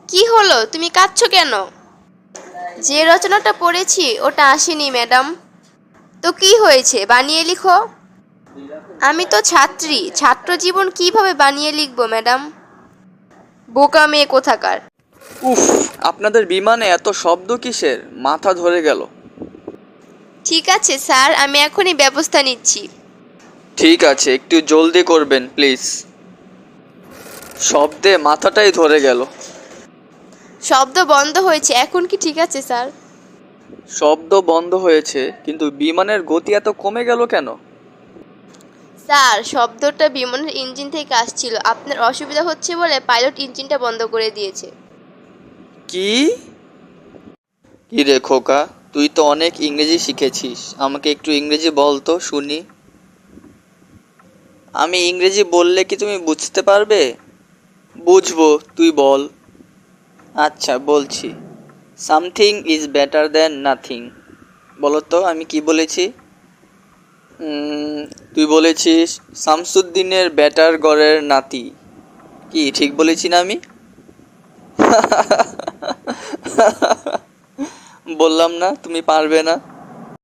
কি হলো, তুমি কাঁদছো কেন? যে রচনাটা পড়েছি ওটা আসেনি ম্যাডাম। তো কি হয়েছে, বানিয়ে লিখো। আমি তো ছাত্রী, ছাত্র জীবন কিভাবে বানিয়ে লিখবো ম্যাডাম? বোকা মেয়ে কোথাকার। উফ, আপনাদের বিমানে এত শব্দ কিসের? মাথা ধরে গেল। ঠিক আছে স্যার, আমি এখনই ব্যবস্থা নিচ্ছি। ঠিক আছে, একটু জলদি করবেন প্লিজ। শব্দে মাথাটাই ধরে গেল। শব্দ বন্ধ হয়েছে, এখন কি ঠিক আছে স্যার? শব্দ বন্ধ হয়েছে, কিন্তু বিমানের গতি এত কমে গেল কেন? স্যার, শব্দটা বিমানের ইঞ্জিন থেকে আসছিল, আপনার অসুবিধা হচ্ছে বলে পাইলট ইঞ্জিনটা বন্ধ করে দিয়েছে। কি? কি রে খোকা, তুই তো অনেক ইংরেজি শিখেছিস, আমাকে একটু ইংরেজি বল তো শুনি। আমি ইংরেজি বললে কি তুমি বুঝতে পারবে? বুঝবো, তুই বল। আচ্ছা বলছি। Something is better than nothing. বলো তো আমি কি বলেছি? তুই বলেছিস শামসুদ্দিনের ব্যাটার গড়ের নাতি। কি ঠিক বলেছি না আমি? বললাম না তুমি পারবে না।